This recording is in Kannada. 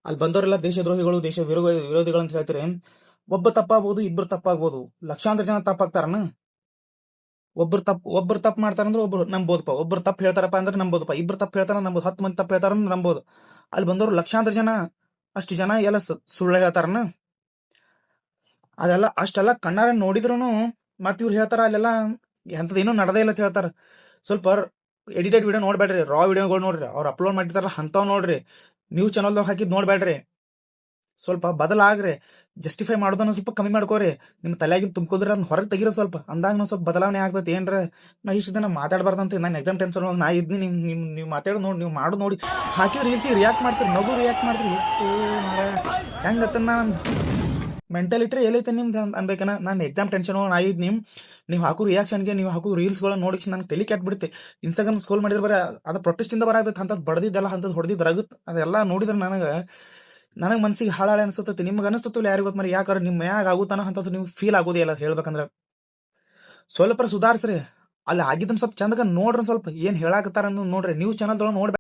ಅಲ್ಲಿ ಬಂದವರೆಲ್ಲ ದೇಶದ್ರೋಹಿಗಳು ವಿರೋಧಿಗಳು ಅಂತ ಹೇಳ್ತೀರಿ. ಒಬ್ಬ ತಪ್ಪಾಗ್ಬೋದು, ಇಬ್ರು ತಪ್ಪಾಗ್ಬೋದು, ಲಕ್ಷಾಂತರ ಜನ ತಪ್ಪಾಗ್ತಾರನ? ಒಬ್ರು ತಪ್ಪು ಮಾಡ್ತಾರಂದ್ರೆ ಒಬ್ರು ನಂಬೋದಪ್ಪ, ಒಬ್ರು ತಪ್ಪು ಹೇಳ್ತಾರಪ್ಪ ಅಂದ್ರೆ ನಂಬೋದಪ್ಪ, ಇಬ್ರು ತಪ್ಪು ಹೇಳ್ತಾರ ನಂಬೋದು, 10 ಮಂದಿ ತಪ್ಪು ಹೇಳ್ತಾರ ನಂಬೋದು. ಅಲ್ಲಿ ಬಂದವರು ಲಕ್ಷಾಂತರ ಜನ, ಅಷ್ಟು ಜನ ಎಲ್ಲ ಸುಳ್ಳು ಹೇಳ್ತಾರನ? ಅದೆಲ್ಲ ಅಷ್ಟೆಲ್ಲ ಕಣ್ಣಾರ ನೋಡಿದ್ರು ಮತ್ ಇವ್ರು ಹೇಳ್ತಾರ ಅಲ್ಲೆಲ್ಲ ಎಂಥದ್ದೇನೂ ನಡೆದೇ ಇಲ್ಲ ಅಂತ ಹೇಳ್ತಾರ. ಸ್ವಲ್ಪ ಎಡಿಟೆಡ್ ವಿಡಿಯೋ ನೋಡ್ಬೇಡ್ರಿ, ರಾ ವಿಡಿಯೋಗಳು ನೋಡ್ರಿ, ಅವ್ರು ಅಪ್ಲೋಡ್ ಮಾಡಿರ್ತಾರಲ್ಲ ಅಂಥವ್ ನೋಡ್ರಿ, ನ್ಯೂಸ್ ಚಾನಲ್ದಾಗ ಹಾಕಿದ್ ನೋಡ್ಬೇಡ್ರಿ. ಸ್ವಲ್ಪ ಬದಲಾಗ್ರಿ, ಜಸ್ಟಿಫೈ ಮಾಡೋದನ್ನ ಸ್ವಲ್ಪ ಕಮ್ಮಿ ಮಾಡ್ಕೋರಿ. ನಿಮ್ಮ ತಲೆಯಾಗಿನ ತುಂಬ್ಕೋದ್ರೆ ಅದನ್ನ ಹೊರಗೆ ತೆಗಿರೋದು ಸ್ವಲ್ಪ, ಅಂದಾಗ ನಾವು ಸ್ವಲ್ಪ ಬದಲಾವಣೆ ಆಗ್ತೈತಿ. ಏನ್ರ ನಾ ಇಷ್ಟು ದಿನ ಮಾತಾಡಬಾರ್ದಂತ ನಾನು ಎಕ್ಸಾಮ್ ಟೆನ್ಷನ್ ನಾ ಇದ್ನಿ, ನೀವು ಮಾತಾಡೋದು ನೋಡಿ, ನೀವು ಮಾಡೋದು ನೋಡಿ ಹಾಕಿ ರೀಲ್ಸಿಗೆ ರಿಯಾಕ್ಟ್ ಮಾಡ್ತೀರಿ, ನಗು ರಿಯಾಕ್ಟ್ ಮಾಡ್ತೀರಿ. ಹೆಂಗತ್ತ ನಾನು ಮೆಂಟಾಲಿಟಿ ಎಲ್ಲೈತೆ ನಿಮ್ದು ಅನ್ಬೇಕನ? ನಾನು ಎಕ್ಸಾಮ್ ಟೆನ್ಷನ್ ನಾ ಇದ್ನಿ, ನೀವು ಹಾಕೋ ರಿಯಾಕ್ಷನ್ಗೆ, ನೀವು ಹಾಕೋ ರೀಲ್ಸ್ಗಳನ್ನ ನೋಡಿ ನನಗೆ ತಲೆ ಕೆಟ್ಬಿಡುತ್ತೆ. ಇನ್ಸ್ಟಾಗ್ರಾಮ್ ಸ್ಕ್ರೋಲ್ ಮಾಡಿದ್ರೆ ಬರ ಅದು ಪ್ರೊಟೆಸ್ಟಿಂದ ಬರಾಗತ್ತೆ, ಅಂಥದ್ದು ಬಡ್ದಿದ್ದೆಲ್ಲ ಅಂಥದ್ದು ಹೊಡೆದಿದ್ದಾಗುತ್ತೆ. ಅದೆಲ್ಲ ನೋಡಿದ್ರೆ ನನಗೆ ಮನ್ಸಿಗೆ ಹಾಳಾಳೆ ಅನಿಸ್ತೈತಿ. ನಿಮ್ಗೆ ಅನಿಸ್ತತಿಲ್ಲ ಯಾರಿಗೂ ಗೊತ್ತು, ಮರಿ ಯಾಕಂದ್ರೆ ನಿಮ್ಮ ಮ್ಯಾಗ ಆಗುತ್ತಾನ ಅಂತದ್ದು ನೀವು ಫೀಲ್ ಆಗೋದೇ ಇಲ್ಲ. ಹೇಳ್ಬೇಕಂದ್ರೆ ಸ್ವಲ್ಪ ಸುಧಾರಿಸ್ರಿ. ಅಲ್ಲಿ ಆಗಿದ್ದನ್ನು ಸ್ವಲ್ಪ ಚಂದಗ ನೋಡ್ರಿ, ಸ್ವಲ್ಪ ಏನು ಹೇಳಾಕತ್ತಾರ ನೋಡ್ರಿ. ನ್ಯೂಸ್ ಚಾನಲ್ದೊಳಗೆ ನೋಡ್ರಿ.